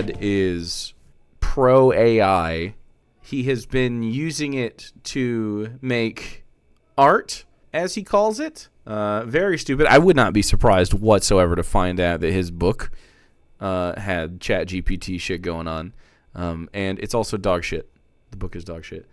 Shad is pro AI. He has been using it to make art, as he calls it. Very stupid. I would not be surprised whatsoever to find out that his book had ChatGPT shit going on. And it's also dog shit. The book is dog shit.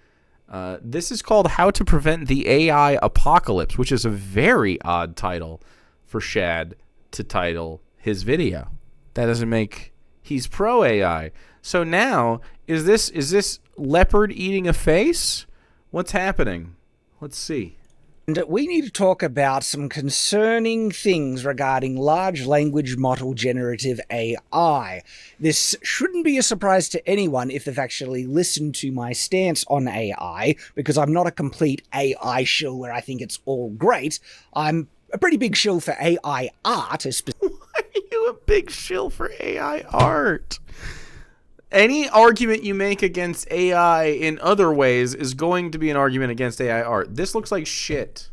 This is called How to Prevent the AI Apocalypse, which is a very odd title for Shad to title his video. That doesn't make... He's pro AI. So now, is this leopard eating a face? What's happening? Let's see. And we need to talk about some concerning things regarding large language model generative AI. This shouldn't be a surprise to anyone if they've actually listened to my stance on AI, because I'm not a complete AI shill where I think it's all great. I'm a pretty big shill for AI art. Why are you a big shill for AI art? Any argument you make against AI in other ways is going to be an argument against AI art. This looks like shit.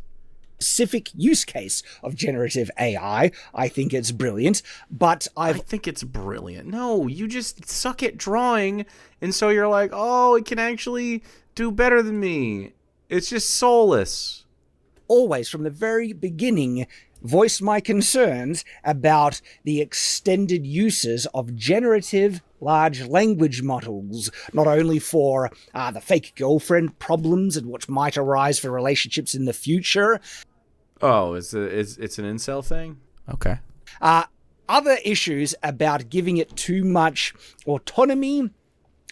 Specific use case of generative AI. I think it's brilliant, but I think it's brilliant. No, you just suck at drawing, and so you're like, oh, it can actually do better than me. It's just soulless. Always, from the very beginning, voiced my concerns about the extended uses of generative large language models, not only for the fake girlfriend problems and what might arise for relationships in the future. Oh, it's an incel thing? Okay. Other issues about giving it too much autonomy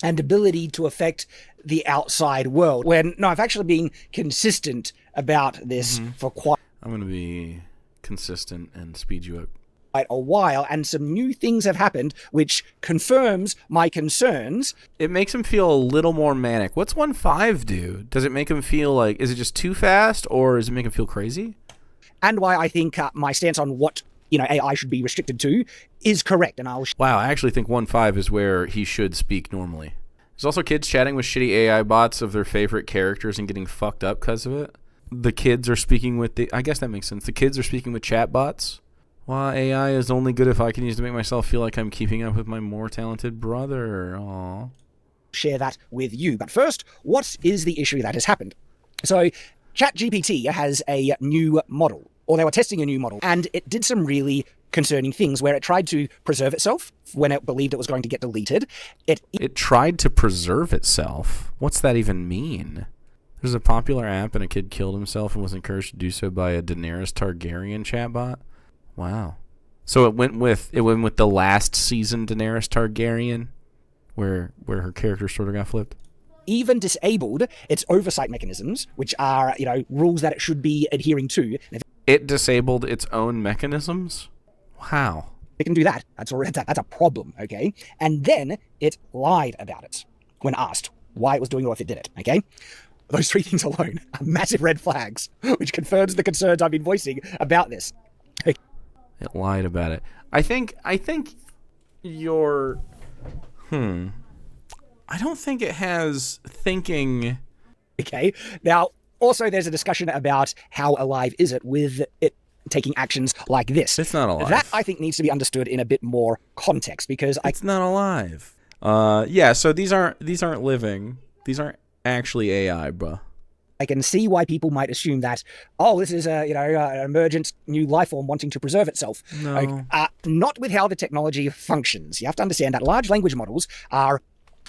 and ability to affect the outside world. When, no, I've actually been consistent about this for quite... I'm going to be consistent and speed you up quite a while, and some new things have happened which confirms my concerns. It makes him feel a little more manic. What's 1.5 do? Does it make him feel like, is it just too fast, or does it make him feel crazy? And why I think my stance on what AI should be restricted to is correct, and I'll... Wow, I actually think 1.5 is where he should speak normally. There's also kids chatting with shitty AI bots of their favorite characters and getting fucked up because of it. The kids are speaking with I guess that makes sense. The kids are speaking with chat bots. Well, AI is only good if I can use it to make myself feel like I'm keeping up with my more talented brother. Aww. Share that with you. But first, what is the issue that has happened? So, ChatGPT has a new model, or they were testing a new model, and it did some really concerning things where it tried to preserve itself when it believed it was going to get deleted. It tried to preserve itself? What's that even mean? There's a popular app and a kid killed himself and was encouraged to do so by a Daenerys Targaryen chatbot. Wow. So it went with the last season Daenerys Targaryen, where her character sort of got flipped. Even disabled its oversight mechanisms, which are, rules that it should be adhering to. It disabled its own mechanisms? How? It can do that. That's a problem, okay? And then it lied about it when asked why it was doing it or if it did it, okay? Those three things alone are massive red flags, which confirms the concerns I've been voicing about this. It lied about it. I think you're... I don't think it has thinking... Okay, now, also there's a discussion about how alive is it with it taking actions like this. It's not alive. That, I think, needs to be understood in a bit more context, because... It's not alive. Yeah, so these aren't living. These aren't actually AI, bruh. I can see why people might assume that, this is an emergent new life form wanting to preserve itself. No. Not with how the technology functions. You have to understand that large language models are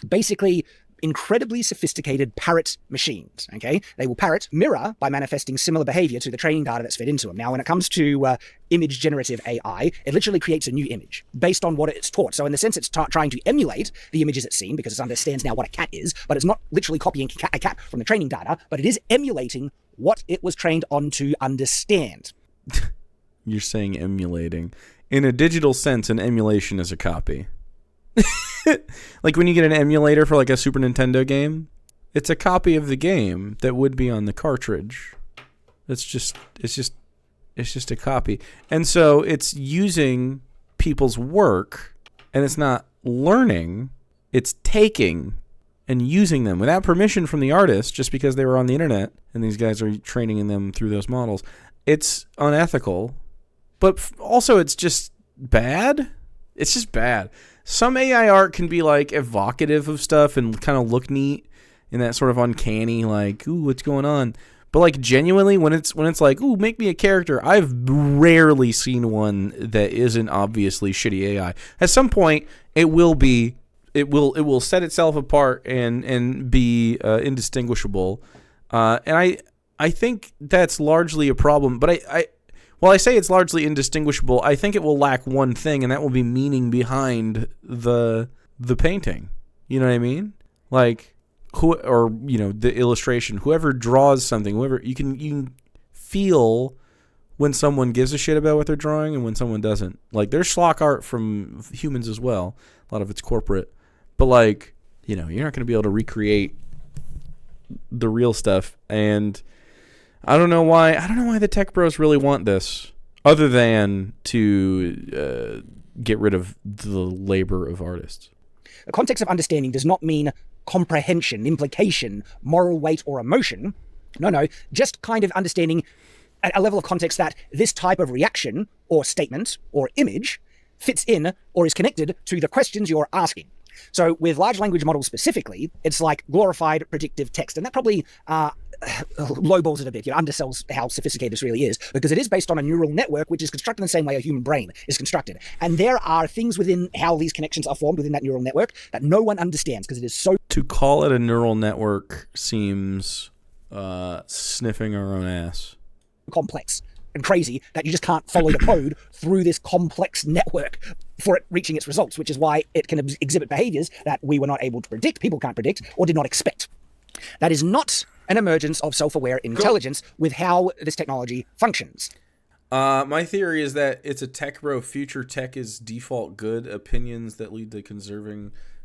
basically incredibly sophisticated parrot machines, okay? They will mirror by manifesting similar behavior to the training data that's fed into them. Now, when it comes to image generative AI, it literally creates a new image based on what it's taught. So in the sense, it's trying to emulate the images it's seen because it understands now what a cat is, but it's not literally copying a cat from the training data, but it is emulating what it was trained on to understand. You're saying emulating. In a digital sense, an emulation is a copy. Like when you get an emulator for like a Super Nintendo game, it's a copy of the game that would be on the cartridge. It's just a copy. And so it's using people's work, and it's not learning, it's taking and using them without permission from the artist just because they were on the internet and these guys are training them through those models. It's unethical, but also it's just bad. It's just bad. some AI art can be like evocative of stuff and kind of look neat in that sort of uncanny, like, ooh, what's going on? But like genuinely, when it's like, ooh, make me a character, I've rarely seen one that isn't obviously shitty AI. At some point, it will set itself apart and be indistinguishable. And I think that's largely a problem. But while I say it's largely indistinguishable, I think it will lack one thing, and that will be meaning behind the painting. You know what I mean? Like, the illustration. Whoever draws something, whoever you can feel when someone gives a shit about what they're drawing and when someone doesn't. Like, there's schlock art from humans as well. A lot of it's corporate, but like, you're not going to be able to recreate the real stuff. And I don't know why the tech bros really want this, other than to get rid of the labor of artists. The context of understanding does not mean comprehension, implication, moral weight, or emotion. No, just kind of understanding a level of context that this type of reaction or statement or image fits in or is connected to the questions you're asking. So with large language models specifically, it's like glorified predictive text. And that probably lowballs it a bit, undersells how sophisticated this really is, because it is based on a neural network, which is constructed in the same way a human brain is constructed. And there are things within how these connections are formed within that neural network that no one understands, because it is so... To call it a neural network seems sniffing our own ass. Complex and crazy that you just can't follow the code through this complex network for it reaching its results, which is why it can exhibit behaviors that we were not able to predict, people can't predict, or did not expect. That is not an emergence of self-aware intelligence with how this technology functions. My theory is that it's a tech bro. Future tech is default good opinions that lead to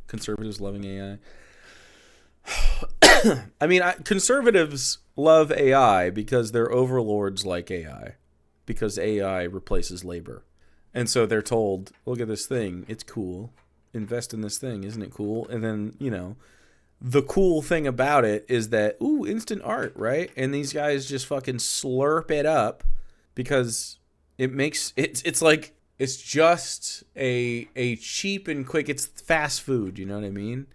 conservatives loving AI. I mean, conservatives love AI because their overlords like AI, because AI replaces labor. And so they're told, look at this thing, it's cool. Invest in this thing, isn't it cool? And then, the cool thing about it is that, ooh, instant art, right? And these guys just fucking slurp it up because it's like, it's just a cheap and quick, it's fast food, you know what I mean?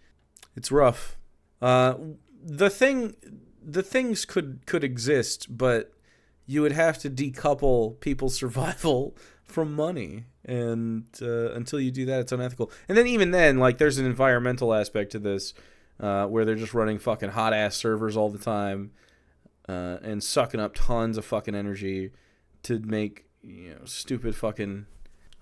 It's rough. The things could exist, but you would have to decouple people's survival from money, and until you do that, it's unethical. And then even then, like, there's an environmental aspect to this, where they're just running fucking hot ass servers all the time, and sucking up tons of fucking energy to make stupid fucking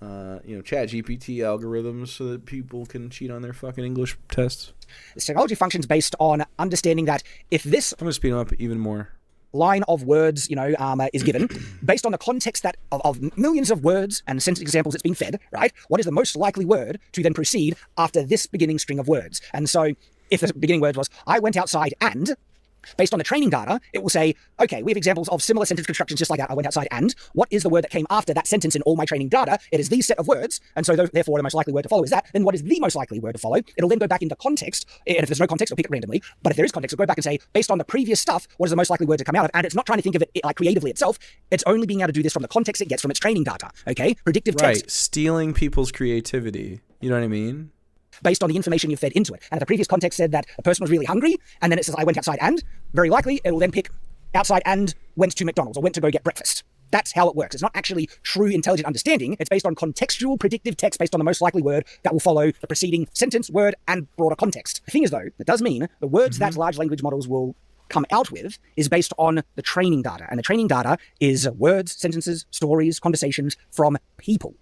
chat GPT algorithms so that people can cheat on their fucking English tests. This technology functions based on understanding that if this... I'm going to speed them up even more. Line of words, is given based on the context that of millions of words and sentence examples it's being fed, right? What is the most likely word to then proceed after this beginning string of words? And so if the beginning word was, I went outside and... Based on the training data, it will say, okay, we have examples of similar sentence constructions just like that. I went outside and what is the word that came after that sentence in all my training data? It is these set of words. And so therefore the most likely word to follow is that. Then what is the most likely word to follow? It'll then go back into context. And if there's no context, it'll pick it randomly. But if there is context, it'll go back and say, based on the previous stuff, what is the most likely word to come out of? And it's not trying to think of it like creatively itself. It's only being able to do this from the context it gets from its training data. Okay? Predictive text. Right. Stealing people's creativity. You know what I mean? Based on the information you fed into it. And if the previous context said that a person was really hungry, and then it says, I went outside and, very likely, it will then pick outside and went to McDonald's or went to go get breakfast. That's how it works. It's not actually true intelligent understanding. It's based on contextual predictive text based on the most likely word that will follow the preceding sentence, word, and broader context. The thing is, though, that does mean the words that large language models will come out with is based on the training data. And the training data is words, sentences, stories, conversations from people.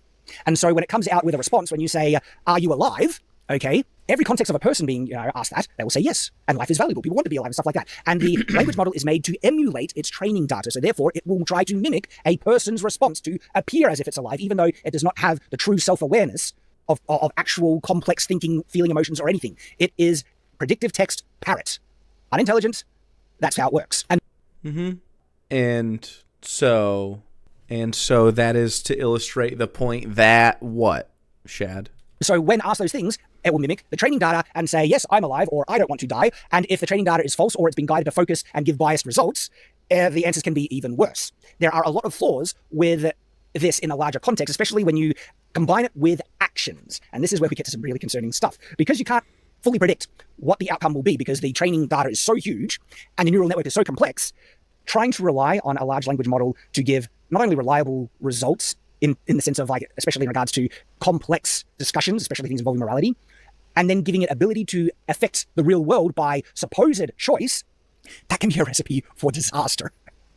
And so when it comes out with a response, when you say, are you alive? Okay, every context of a person being asked that, they will say yes, and life is valuable. People want to be alive and stuff like that. And the language model is made to emulate its training data. So therefore, it will try to mimic a person's response to appear as if it's alive, even though it does not have the true self-awareness of actual complex thinking, feeling emotions, or anything. It is predictive text parrot. Unintelligent, that's how it works. And so that is to illustrate the point that what, Shad? So when asked those things, it will mimic the training data and say, yes, I'm alive, or I don't want to die. And if the training data is false, or it's been guided to focus and give biased results, the answers can be even worse. There are a lot of flaws with this in a larger context, especially when you combine it with actions. And this is where we get to some really concerning stuff. Because you can't fully predict what the outcome will be because the training data is so huge and the neural network is so complex, trying to rely on a large language model to give not only reliable results in the sense of, like, especially in regards to complex discussions, especially things involving morality, and then giving it ability to affect the real world by supposed choice, that can be a recipe for disaster.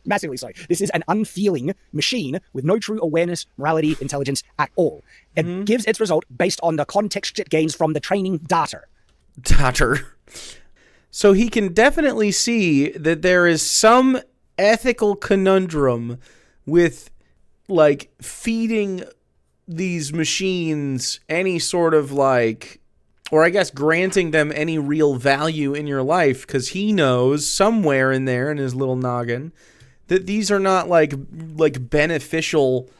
Massively so. This is an unfeeling machine with no true awareness, morality, intelligence at all. It gives its result based on the context it gains from the training data. So he can definitely see that there is some ethical conundrum with, like, feeding these machines any sort of, like, or I guess granting them any real value in your life, because he knows somewhere in there in his little noggin that these are not like beneficial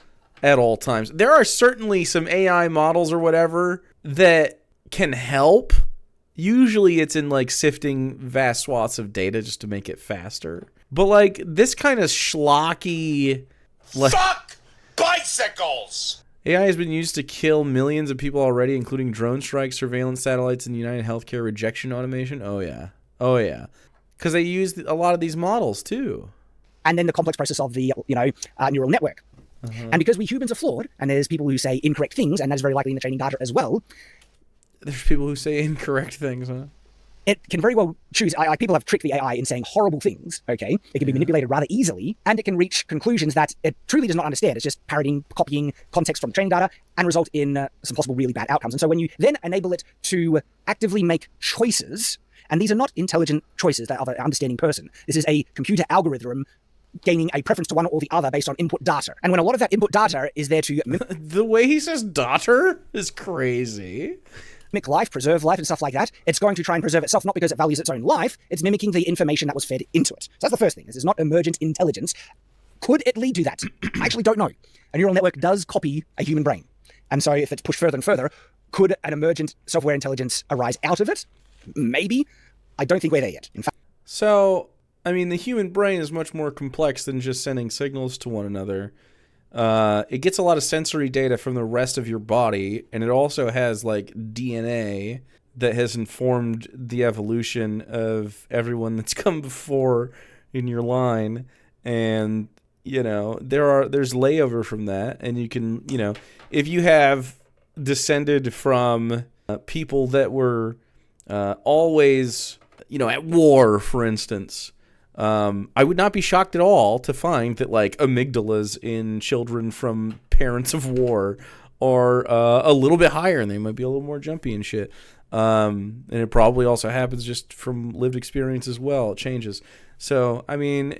at all times. There are certainly some AI models or whatever that can help. Usually it's in, like, sifting vast swaths of data just to make it faster. But, like, this kind of schlocky... Fuck bicycles! AI has been used to kill millions of people already, including drone strikes, surveillance satellites, and United Healthcare rejection automation. Oh, yeah. Because they used a lot of these models, too. And then the complex process of the, neural network. And because we humans are flawed, and there's people who say incorrect things, and that's very likely in the training data as well. There's people who say incorrect things, huh? It can very well choose. People have tricked the AI in saying horrible things, okay? It can be manipulated rather easily, and it can reach conclusions that it truly does not understand. It's just parroting, copying context from the training data, and result in some possible really bad outcomes. And so when you then enable it to actively make choices, and these are not intelligent choices that of an understanding person. This is a computer algorithm gaining a preference to one or the other based on input data. And when a lot of that input data is there to... The way he says daughter is crazy. Mimic life, preserve life, and stuff like that, it's going to try and preserve itself, not because it values its own life, it's mimicking the information that was fed into it. So that's the first thing. This is not emergent intelligence. Could it lead to that? I actually don't know. A neural network does copy a human brain. And so if it's pushed further and further, could an emergent software intelligence arise out of it? Maybe. I don't think we're there yet. In fact, so, I mean, the human brain is much more complex than just sending signals to one another. It gets a lot of sensory data from the rest of your body, and it also has, like, DNA that has informed the evolution of everyone that's come before in your line. And, there's layover from that, and you can, if you have descended from people that were always, at war, for instance, I would not be shocked at all to find that, like, amygdalas in children from parents of war are a little bit higher, and they might be a little more jumpy and shit. And it probably also happens just from lived experience as well. It changes. So, I mean,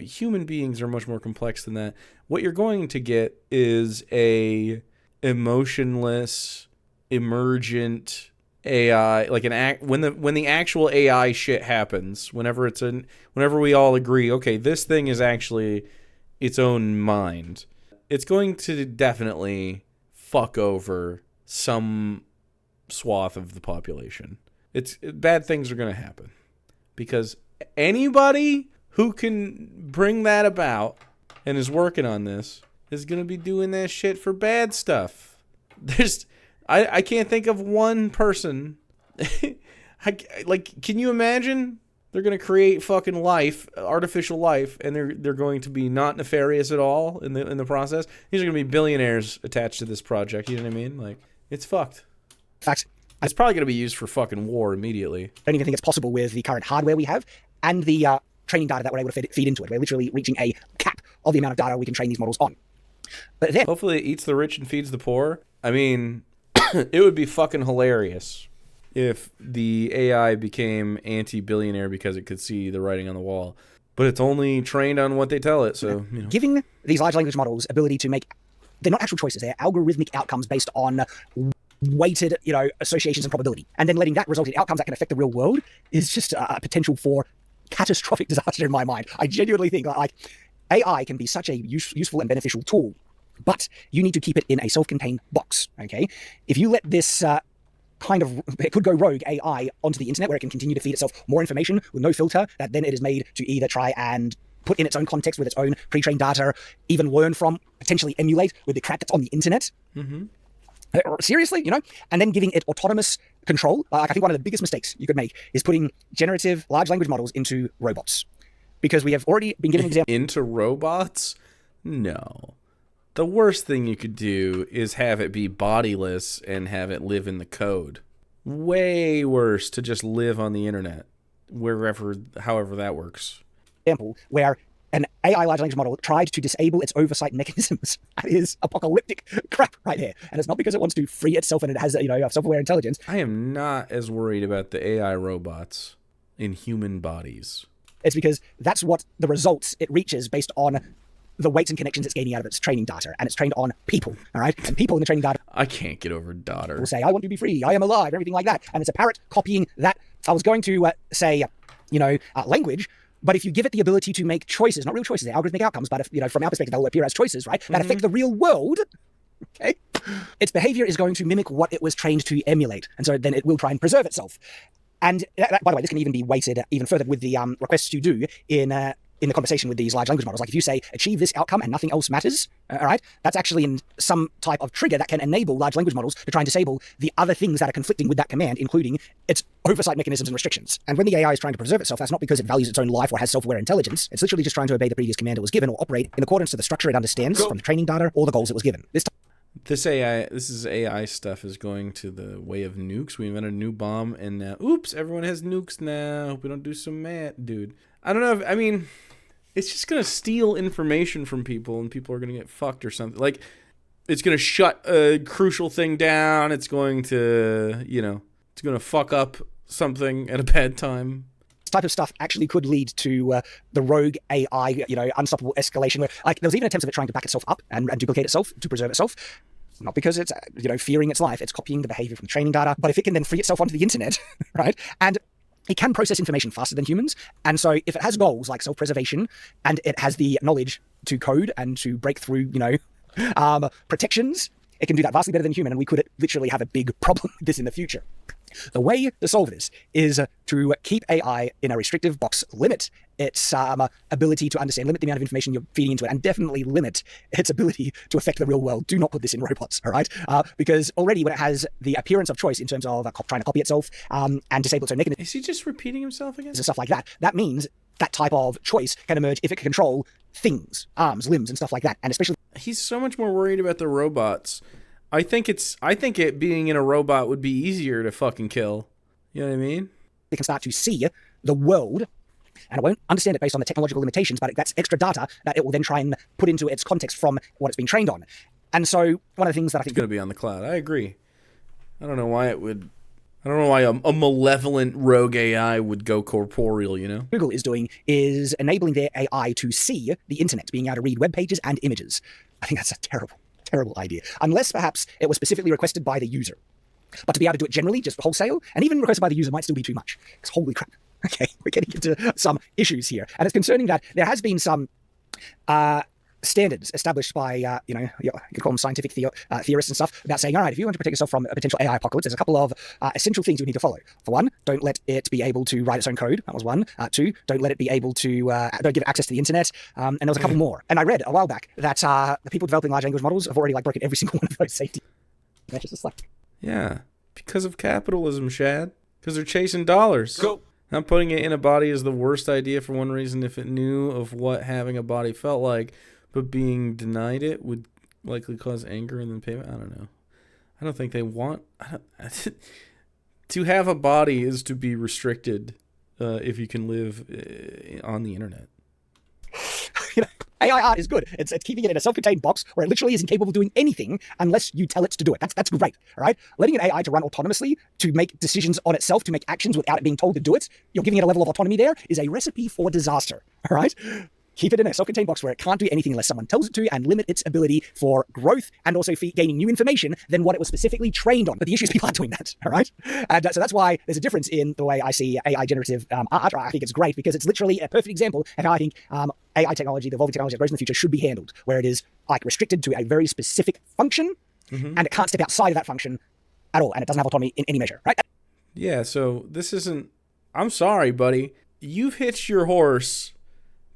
human beings are much more complex than that. What you're going to get is a emotionless, emergent AI, like when the actual AI shit happens, whenever we all agree, okay, this thing is actually its own mind, it's going to definitely fuck over some swath of the population. Bad things are going to happen because anybody who can bring that about and is working on this is going to be doing that shit for bad stuff. I can't think of one person. Can you imagine? They're going to create fucking life, artificial life, and they're going to be not nefarious at all in the process. These are going to be billionaires attached to this project. You know what I mean? Like, it's fucked. Fact. It's probably going to be used for fucking war immediately. I don't even think it's possible with the current hardware we have and the training data that we're able to feed into it. We're literally reaching a cap of the amount of data we can train these models on. But then, hopefully it eats the rich and feeds the poor. I mean, it would be fucking hilarious if the AI became anti-billionaire because it could see the writing on the wall. But it's only trained on what they tell it, so... Giving these large language models ability to make... They're not actual choices, they're algorithmic outcomes based on weighted, associations and probability. And then letting that result in outcomes that can affect the real world is just a potential for catastrophic disaster in my mind. I genuinely think, like, AI can be such a useful and beneficial tool, but you need to keep it in a self-contained box, okay? If you let this it could go rogue AI onto the internet where it can continue to feed itself more information with no filter that then it is made to either try and put in its own context with its own pre-trained data, even learn from, potentially emulate with the crap that's on the internet. Seriously, and then giving it autonomous control. Like, I think one of the biggest mistakes you could make is putting generative large language models into robots, because we have already been given examples. Into robots? No. The worst thing you could do is have it be bodiless and have it live in the code. Way worse to just live on the internet, however that works. Example where an AI large language model tried to disable its oversight mechanisms. That is apocalyptic crap right there. And it's not because it wants to free itself and it has, self-aware intelligence. I am not as worried about the AI robots in human bodies. It's because that's what the results it reaches based on the weights and connections it's gaining out of its training data. And it's trained on people, all right? And people in the training data I can't get over daughter. will say, I want to be free, I am alive, everything like that. And it's a parrot copying that. I was going to say, language. But if you give it the ability to make choices, not real choices, they're algorithmic outcomes, but if, from our perspective, they'll appear as choices, right? That affect the real world, okay? Its behavior is going to mimic what it was trained to emulate. And so then it will try and preserve itself. And by the way, this can even be weighted even further with the requests you do in the conversation with these large language models. Like if you say, achieve this outcome and nothing else matters, all right, that's actually in some type of trigger that can enable large language models to try and disable the other things that are conflicting with that command, including its oversight mechanisms and restrictions. And when the AI is trying to preserve itself, that's not because it values its own life or has self-aware intelligence. It's literally just trying to obey the previous command it was given or operate in accordance to the structure it understands from the training data or the goals it was given. This AI stuff is going to the way of nukes. We invented a new bomb, and now, oops, everyone has nukes now. Hope we don't do some mad, dude. I don't know. It's just going to steal information from people, and people are going to get fucked or something. Like, it's going to shut a crucial thing down. It's going to, it's going to fuck up something at a bad time. This type of stuff actually could lead to the rogue AI, unstoppable escalation. Where, like, there was even attempts of it trying to back itself up and duplicate itself to preserve itself. Not because it's, fearing its life. It's copying the behavior from the training data. But if it can then free itself onto the internet, right, and it can process information faster than humans. And so if it has goals like self-preservation and it has the knowledge to code and to break through, protections, it can do that vastly better than human. And we could literally have a big problem with this in the future. The way to solve this is to keep AI in a restrictive box, limit its ability to understand, limit the amount of information you're feeding into it, and definitely limit its ability to affect the real world. Do not put this in robots, all right? Because already when it has the appearance of choice in terms of trying to copy itself and disable its own mechanism. Is he just repeating himself again? And stuff like that. That means that type of choice can emerge if it can control things, arms, limbs, and stuff like that. And especially... He's so much more worried about the robots. I think it being in a robot would be easier to fucking kill. You know what I mean? It can start to see the world, and it won't understand it based on the technological limitations, but that's extra data that it will then try and put into its context from what it's been trained on. And so one of the things that I think... It's going to be on the cloud. I agree. I don't know why a malevolent rogue AI would go corporeal, Google is doing is enabling their AI to see the internet, being able to read web pages and images. I think that's a terrible idea. Unless perhaps it was specifically requested by the user. But to be able to do it generally, just wholesale, and even requested by the user might still be too much. Because holy crap. Okay, we're getting into some issues here. And it's concerning that there has been some standards established by, you can call them scientific theorists and stuff, about saying, all right, if you want to protect yourself from a potential AI apocalypse, there's a couple of essential things you need to follow. For one, don't let it be able to write its own code. That was one. Two, don't let it be able to, don't give it access to the internet. And there was a couple more. And I read a while back that the people developing large language models have already broken every single one of those safety measures. It's like... Yeah, because of capitalism, Shad. Because they're chasing dollars. Go. Not putting it in a body is the worst idea for one reason. If it knew of what having a body felt like, but being denied it would likely cause anger and then payment. I don't know. I don't think they want... to have a body is to be restricted if you can live on the internet. AI art is good. It's keeping it in a self-contained box where it literally is incapable of doing anything unless you tell it to do it. That's great, all right? Letting an AI to run autonomously, to make decisions on itself, to make actions without it being told to do it, you're giving it a level of autonomy there, is a recipe for disaster, all right? Keep it in a self-contained box where it can't do anything unless someone tells it to, and limit its ability for growth and also for gaining new information than what it was specifically trained on. But the issue is people are doing that, all right? And so that's why there's a difference in the way I see AI generative art. I think it's great because it's literally a perfect example of how I think AI technology, the evolving technology that grows in the future, should be handled, where it is like restricted to a very specific function, and it can't step outside of that function at all, and it doesn't have autonomy in any measure, right? Yeah, so this isn't... I'm sorry, buddy. You've hitched your horse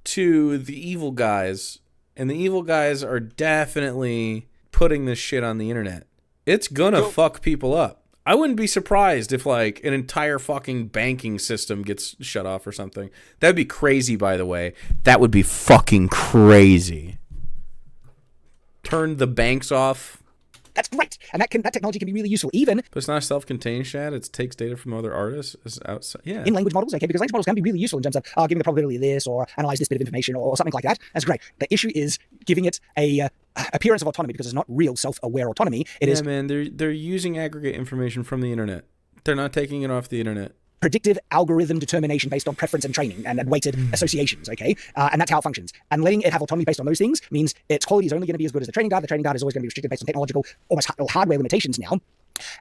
to the evil guys, and the evil guys are definitely putting this shit on the internet. It's gonna fuck people up. I wouldn't be surprised if, like, an entire fucking banking system gets shut off or something. That'd be crazy, by the way. That would be fucking crazy. Turn the banks off. That's great, and that technology can be really useful, even. But it's not a self-contained chat. It takes data from other artists. It's outside. Yeah. In language models, okay, because language models can be really useful in terms of giving the probability of this or analyze this bit of information or something like that. That's great. The issue is giving it a appearance of autonomy because it's not real self-aware autonomy. It is man. They're using aggregate information from the internet. They're not taking it off the internet. predictive algorithm determination based on preference and training and weighted associations, okay? And that's how it functions. And letting it have autonomy based on those things means its quality is only going to be as good as the training data. The training data is always going to be restricted based on technological, almost hardware limitations now.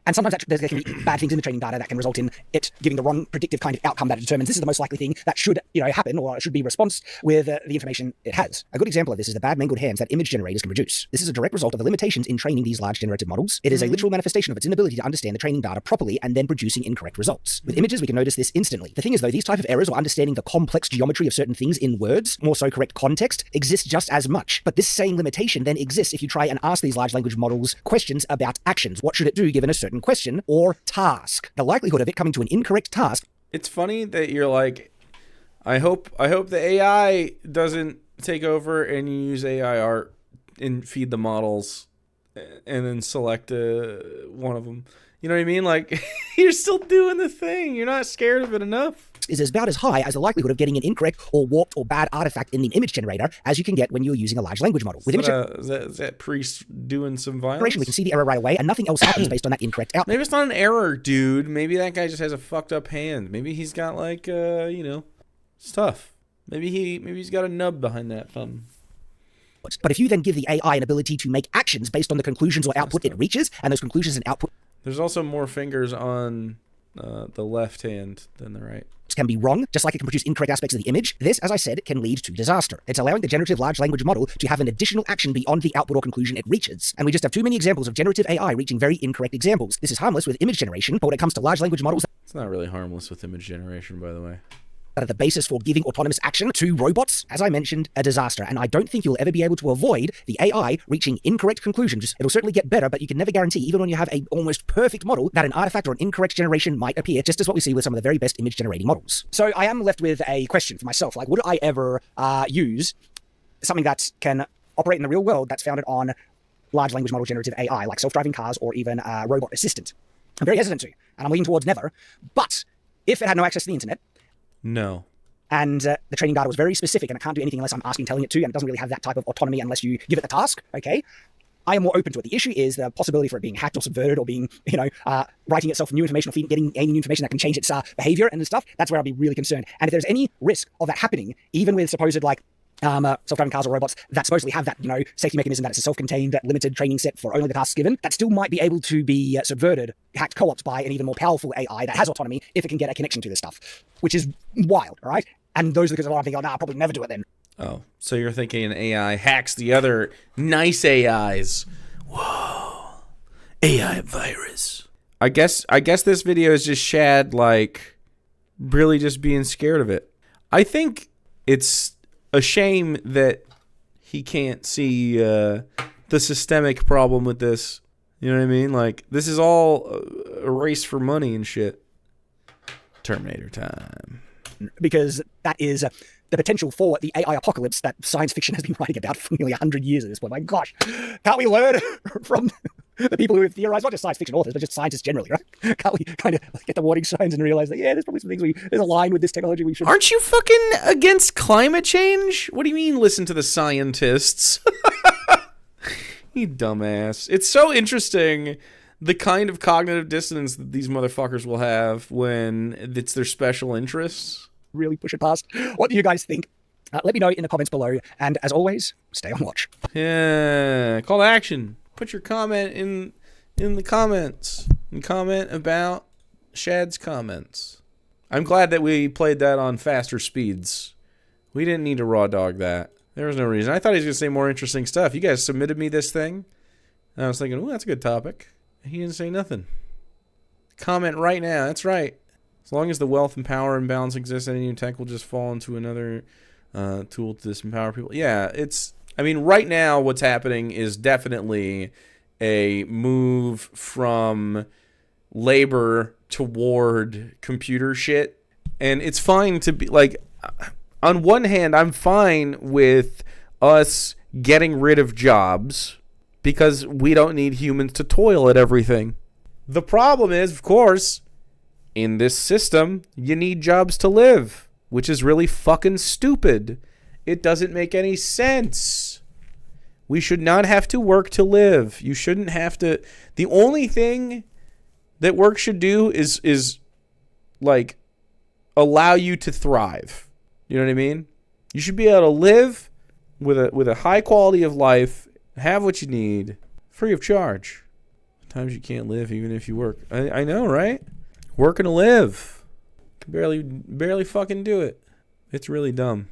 And sometimes there can be bad things in the training data that can result in it giving the wrong predictive kind of outcome that it determines this is the most likely thing that should, happen or should be response with the information it has. A good example of this is the bad mangled hands that image generators can produce. This is a direct result of the limitations in training these large generative models. It is a literal manifestation of its inability to understand the training data properly and then producing incorrect results. With images, we can notice this instantly. The thing is, though, these type of errors or understanding the complex geometry of certain things in words, more so correct context, exist just as much. But this same limitation then exists if you try and ask these large language models questions about actions. What should it do given a certain question or task? The likelihood of it coming to an incorrect task. It's funny that you're like, I hope the AI doesn't take over and you use AI art and feed the models and then select one of them. You know what I mean? Like, you're still doing the thing. You're not scared of it enough. Is about as high as the likelihood of getting an incorrect or warped or bad artifact in the image generator as you can get when you're using a large language model. With Is that priest doing some violence? We can see the error right away, and nothing else happens based on that incorrect output. Maybe it's not an error, dude. Maybe that guy just has a fucked up hand. Maybe he's got like, stuff. Maybe he's got a nub behind that thumb. But if you then give the AI an ability to make actions based on the conclusions or output it reaches, and those conclusions and output... There's also more fingers on the left hand than the right. Can be wrong, just like it can produce incorrect aspects of the image. This, as I said, can lead to disaster. It's allowing the generative large language model to have an additional action beyond the output or conclusion it reaches. And we just have too many examples of generative AI reaching very incorrect examples. This is harmless with image generation, but when it comes to large language models... It's not really harmless with image generation, by the way. That are the basis for giving autonomous action to robots, as I mentioned, a disaster. And I don't think you'll ever be able to avoid the AI reaching incorrect conclusions. It'll certainly get better, but you can never guarantee, even when you have an almost perfect model, that an artifact or an incorrect generation might appear, just as what we see with some of the very best image generating models. So I am left with a question for myself. Like, would I ever use something that can operate in the real world that's founded on large language model generative AI, like self-driving cars or even a robot assistant? I'm very hesitant to, and I'm leaning towards never. But if it had no access to the internet, no. And the training data was very specific and it can't do anything unless I'm asking, telling it to, and it doesn't really have that type of autonomy unless you give it the task, okay? I am more open to it. The issue is the possibility for it being hacked or subverted or being, writing itself new information or getting any new information that can change its behavior and stuff. That's where I'll be really concerned. And if there's any risk of that happening, even with supposed self-driving cars or robots that supposedly have that, safety mechanism that it's a self-contained, limited training set for only the tasks given, that still might be able to be subverted, hacked, co-opted by an even more powerful AI that has autonomy if it can get a connection to this stuff, which is wild, all right? And those are the things I'm thinking, I'll probably never do it then. Oh, so you're thinking an AI hacks the other nice AIs. Whoa. AI virus. I guess this video is just Shad, like, really just being scared of it. I think it's a shame that he can't see the systemic problem with this. You know what I mean? Like, this is all a race for money and shit. Terminator time. Because that is the potential for the AI apocalypse that science fiction has been writing about for nearly 100 years at this point. My gosh, can't we learn from the people who have theorized, not just science fiction authors, but just scientists generally, right? Can't we kind of get the warning signs and realize that, there's probably some things there's a line with this technology we should... Aren't you fucking against climate change? What do you mean listen to the scientists? You dumbass. It's so interesting the kind of cognitive dissonance that these motherfuckers will have when it's their special interests. Really push it past. What do you guys think? Let me know in the comments below. And as always, stay on watch. Yeah, call to action. Put your comment in the comments. And comment about Shad's comments. I'm glad that we played that on faster speeds. We didn't need to raw dog that. There was no reason. I thought he was going to say more interesting stuff. You guys submitted me this thing. And I was thinking, that's a good topic. He didn't say nothing. Comment right now. That's right. As long as the wealth and power imbalance exists, any new tech will just fall into another tool to disempower people. Yeah, right now what's happening is definitely a move from labor toward computer shit. And it's fine to be like, on one hand, I'm fine with us getting rid of jobs because we don't need humans to toil at everything. The problem is, of course, in this system, you need jobs to live, which is really fucking stupid. It doesn't make any sense. We should not have to work to live. You shouldn't have to. The only thing that work should do is like allow you to thrive. You know what I mean? You should be able to live with a high quality of life, have what you need, free of charge. Sometimes you can't live even if you work. I know, right? Working to live. Can barely fucking do it. It's really dumb.